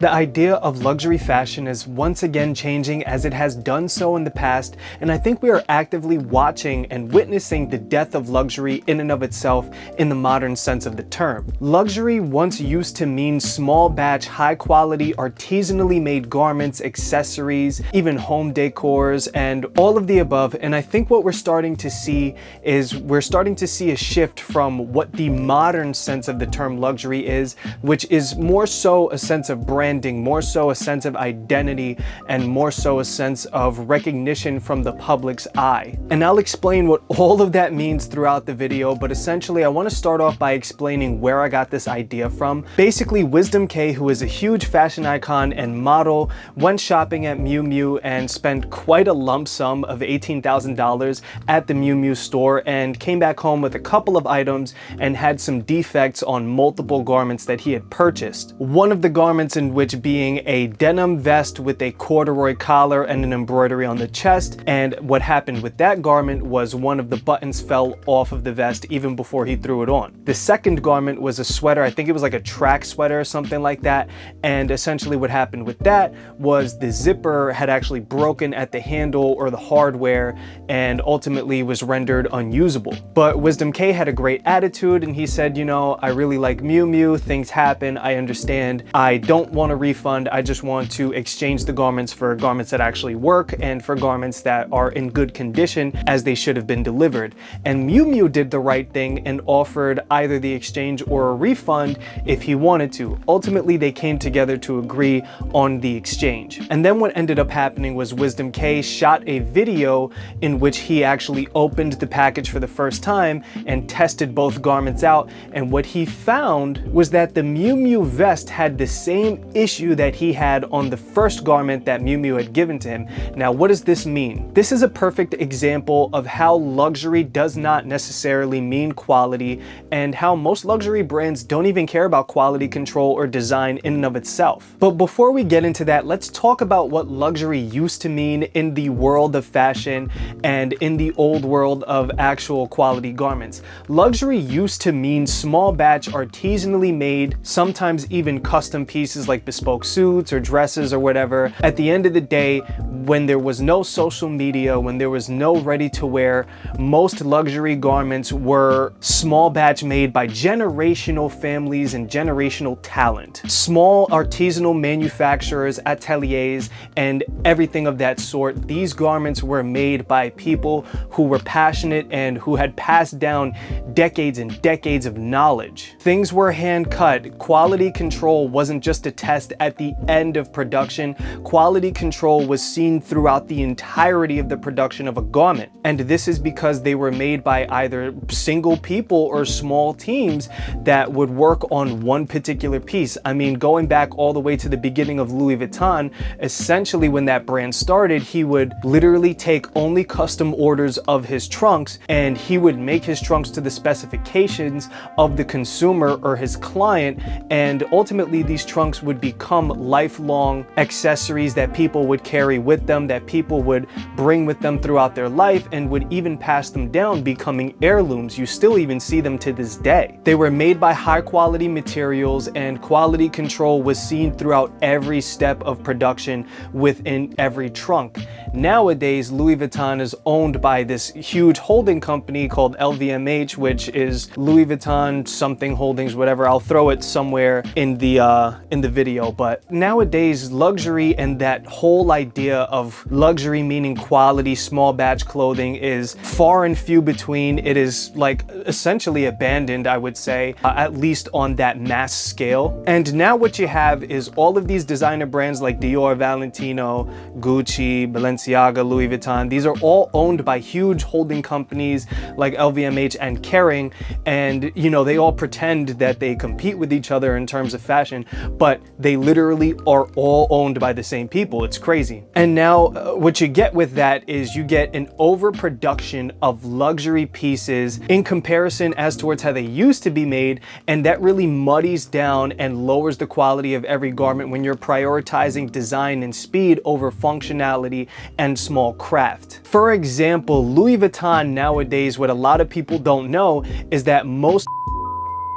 The idea of luxury fashion is once again changing as it has done so in the past, and I think we are actively watching and witnessing the death of luxury in and of itself in the modern sense of the term. Luxury once used to mean small batch, high quality, artisanally made garments, accessories, even home decors, and all of the above, and I think what we're starting to see is a shift from what the modern sense of the term luxury is, which is more so a sense of branding, more so a sense of identity, and more so a sense of recognition from the public's eye. And I'll explain what all of that means throughout the video, but essentially I want to start off by explaining where I got this idea from. Basically, Kaye, who is a huge fashion icon and model, went shopping at Miu Miu and spent quite a lump sum of $18,000 at the Miu Miu store, and came back home with a couple of items and had some defects on multiple garments that he had purchased. One of the garments in which being a denim vest with a corduroy collar and an embroidery on the chest, and what happened with that garment was one of the buttons fell off of the vest even before he threw it on. The second garment was a sweater, I think it was like a track sweater or something like that, and essentially what happened with that was the zipper had actually broken at the handle or the hardware and ultimately was rendered unusable. But Kaye had a great attitude and he said, you know, I really like Miu Miu, things happen, I understand, I don't want a refund, I just want to exchange the garments for garments that actually work and for garments that are in good condition as they should have been delivered. And Miu Miu did the right thing and offered either the exchange or a refund if he wanted to. Ultimately, they came together to agree on the exchange. And then what ended up happening was Kaye shot a video in which he actually opened the package for the first time and tested both garments out, and what he found was that the Miu Miu vest had the same issue that he had on the first garment that Miu Miu had given to him. Now, what does this mean? This is a perfect example of how luxury does not necessarily mean quality, and how most luxury brands don't even care about quality control or design in and of itself. But before we get into that, let's talk about what luxury used to mean in the world of fashion and in the old world of actual quality garments. Luxury used to mean small batch, artisanally made, sometimes even custom pieces like bespoke suits or dresses or whatever. At the end of the day, when there was no social media, when there was no ready to wear, most luxury garments were small batch made by generational families and generational talent. Small artisanal manufacturers, ateliers, and everything of that sort. These garments were made by people who were passionate and who had passed down decades and decades of knowledge. Things were hand cut. Quality control wasn't just a test at the end of production. Quality control was seen throughout the entirety of the production of a garment. And this is because they were made by either single people or small teams that would work on one particular piece. I mean, going back all the way to the beginning of Louis Vuitton, essentially when that brand started, he would literally take only custom orders of his trunks, and he would make his trunks to the specifications of the consumer or his client, and ultimately these trunks would become lifelong accessories that people would carry with them, that people would bring with them throughout their life, and would even pass them down, becoming heirlooms. You still even see them to this day. They were made by high quality materials, and quality control was seen throughout every step of production within every trunk. Nowadays, Louis Vuitton is owned by this huge holding company called LVMH, which is Louis Vuitton something holdings, whatever. I'll throw it somewhere in the video. But nowadays, luxury and that whole idea of luxury meaning quality, small batch clothing is far and few between. It is like essentially abandoned, I would say, at least on that mass scale. And now what you have is all of these designer brands like Dior, Valentino, Gucci, Balenciaga, Louis Vuitton. These are all owned by huge holding companies like LVMH and Kering, and you know, they all pretend that they compete with each other in terms of fashion, but they literally are all owned by the same people. It's crazy. And now what you get with that is you get an overproduction of luxury pieces in comparison as towards how they used to be made, and that really muddies down and lowers the quality of every garment when you're prioritizing design and speed over functionality and small craft. For example, Louis Vuitton nowadays, what a lot of people don't know is that most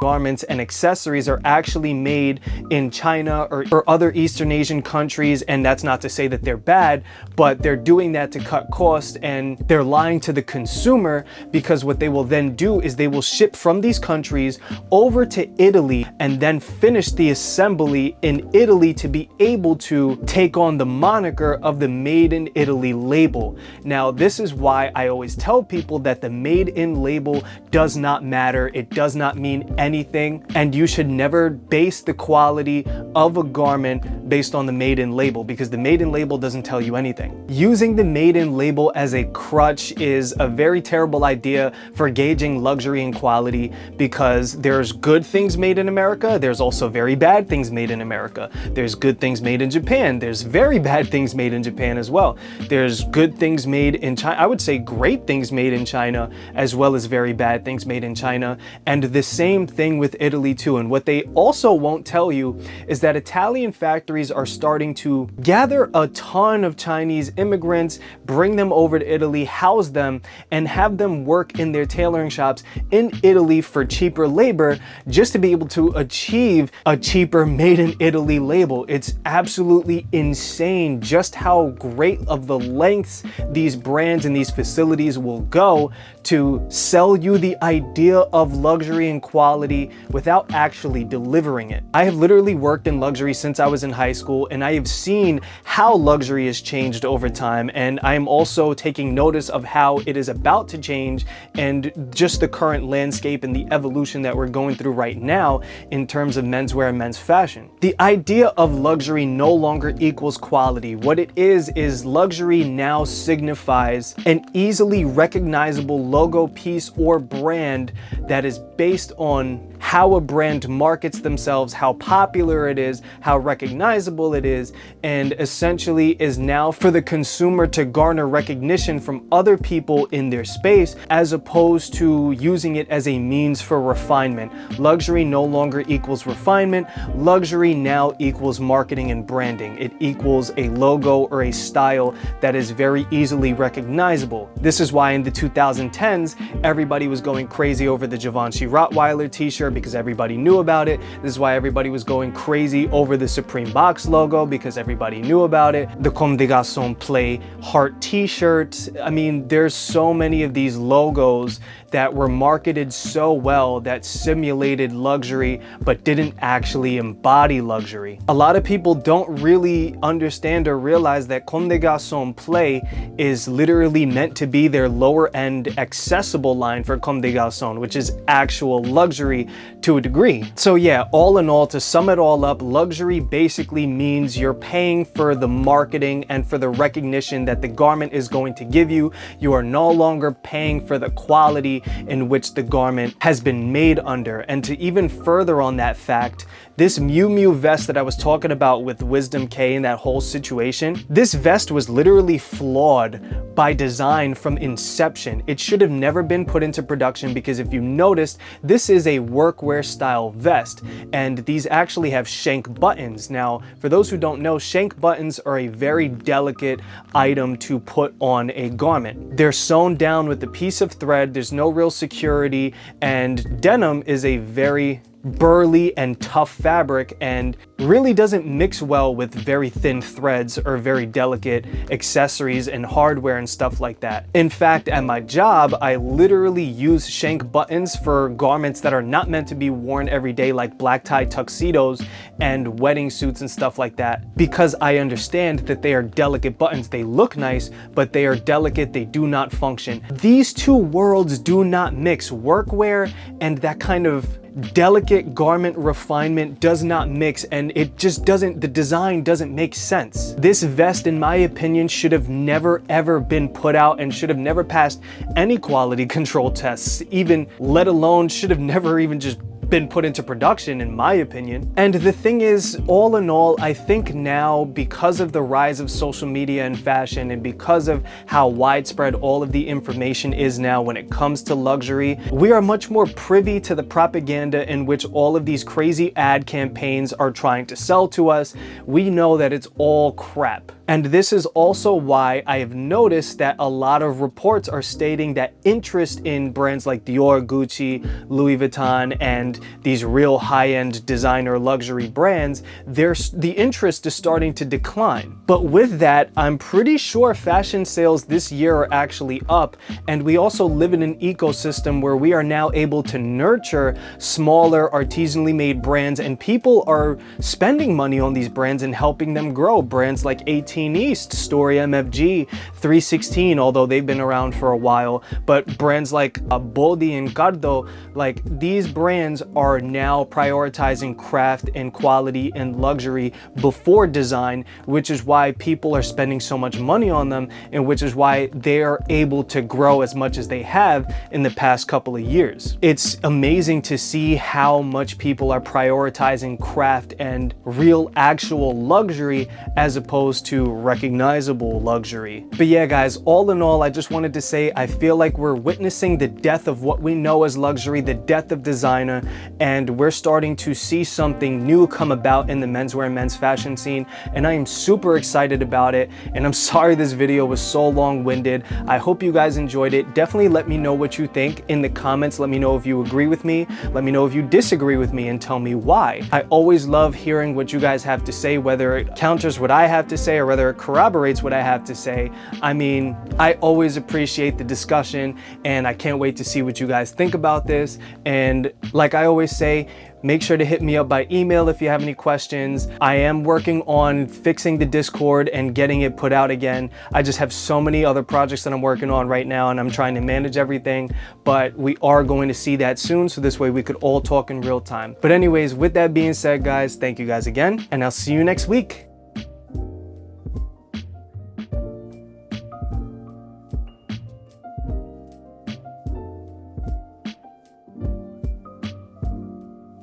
garments and accessories are actually made in China or other Eastern Asian countries, and that's not to say that they're bad, but they're doing that to cut costs, and they're lying to the consumer, because what they will then do is they will ship from these countries over to Italy and then finish the assembly in Italy to be able to take on the moniker of the Made in Italy label. Now, this is why I always tell people that the Made in label does not matter. It does not mean anything, and you should never base the quality of a garment based on the Made in label, because the Made in label doesn't tell you anything. Using the Made in label as a crutch is a very terrible idea for gauging luxury and quality, because there's good things made in America, there's also very bad things made in America. There's good things made in Japan, there's very bad things made in Japan as well. There's good things made in China, I would say great things made in China, as well as very bad things made in China, and the same thing with Italy too. And what they also won't tell you is that Italian factories are starting to gather a ton of Chinese immigrants, bring them over to Italy, house them, and have them work in their tailoring shops in Italy for cheaper labor, just to be able to achieve a cheaper Made in Italy label. It's absolutely insane just how great of the lengths these brands and these facilities will go to sell you the idea of luxury and quality without actually delivering it. I have literally worked in luxury since I was in high school, and I have seen how luxury has changed over time, and I am also taking notice of how it is about to change, and just the current landscape and the evolution that we're going through right now in terms of menswear and men's fashion. The idea of luxury no longer equals quality. What it is luxury now signifies an easily recognizable logo piece or brand that is based on how a brand markets themselves, how popular it is, how recognizable it is, and essentially is now for the consumer to garner recognition from other people in their space, as opposed to using it as a means for refinement. Luxury no longer equals refinement. Luxury now equals marketing and branding. It equals a logo or a style that is very easily recognizable. This is why in the 2010s, everybody was going crazy over the Givenchy Rottweiler t-shirt because everybody knew about it. This is why everybody was going crazy over the Supreme Box logo, because everybody knew about it. The Comme des Garçons Play heart t-shirt. I mean, there's so many of these logos that were marketed so well that simulated luxury but didn't actually embody luxury. A lot of people don't really understand or realize that Comme des Garçons Play is literally meant to be their lower end accessible line for Comme des Garçons, which is actual luxury to a degree. So yeah, all in all, to sum it all up, luxury basically means you're paying for the marketing and for the recognition that the garment is going to give you. You are no longer paying for the quality in which the garment has been made under. And to even further on that fact, this Miu Miu vest that I was talking about with WISDM Kaye and that whole situation, this vest was literally flawed by design from inception. It should have never been put into production, because if you noticed, this is a workwear style vest, and these actually have shank buttons. Now, for those who don't know, shank buttons are a very delicate item to put on a garment. They're sewn down with a piece of thread, there's no real security, and denim is a very burly and tough fabric and really doesn't mix well with very thin threads or very delicate accessories and hardware and stuff like that. In fact, at my job, I literally use shank buttons for garments that are not meant to be worn every day, like black tie tuxedos and wedding suits and stuff like that, because I understand that they are delicate buttons. They look nice, but they are delicate, they do not function. These two worlds do not mix. Workwear and that kind of delicate garment refinement does not mix, and it just doesn't, the design doesn't make sense. This vest, in my opinion, should have never ever been put out and should have never passed any quality control tests, even let alone should have never even just been put into production, in my opinion. And the thing is, all in all, I think now, because of the rise of social media and fashion, and because of how widespread all of the information is now when it comes to luxury, we are much more privy to the propaganda in which all of these crazy ad campaigns are trying to sell to us. We know that it's all crap. And this is also why I have noticed that a lot of reports are stating that interest in brands like Dior, Gucci, Louis Vuitton, and these real high-end designer luxury brands, the interest is starting to decline. But with that, I'm pretty sure fashion sales this year are actually up, and we also live in an ecosystem where we are now able to nurture smaller artisanally made brands, and people are spending money on these brands and helping them grow. Brands like 18 East, Story MFG, 316, although they've been around for a while, but brands like Bodi and Cardo, like these brands are now prioritizing craft and quality and luxury before design, which is why people are spending so much money on them, and which is why they are able to grow as much as they have in the past couple of years. It's amazing to see how much people are prioritizing craft and real actual luxury as opposed to recognizable luxury. But yeah guys, all in all, I just wanted to say I feel like we're witnessing the death of what we know as luxury, the death of designer, and we're starting to see something new come about in the menswear and men's fashion scene, and I am super excited about it. And I'm sorry this video was so long-winded. I hope you guys enjoyed it. Definitely let me know what you think in the comments. Let me know if you agree with me, let me know if you disagree with me, and tell me why. I always love hearing what you guys have to say, whether it counters what I have to say or whether it corroborates what I have to say. I mean, I always appreciate the discussion, and I can't wait to see what you guys think about this. And like I always say, make sure to hit me up by email if you have any questions. I am working on fixing the Discord and getting it put out again. I just have so many other projects that I'm working on right now, and I'm trying to manage everything, but we are going to see that soon, so this way we could all talk in real time. But anyways, with that being said, guys, thank you guys again, and I'll see you next week.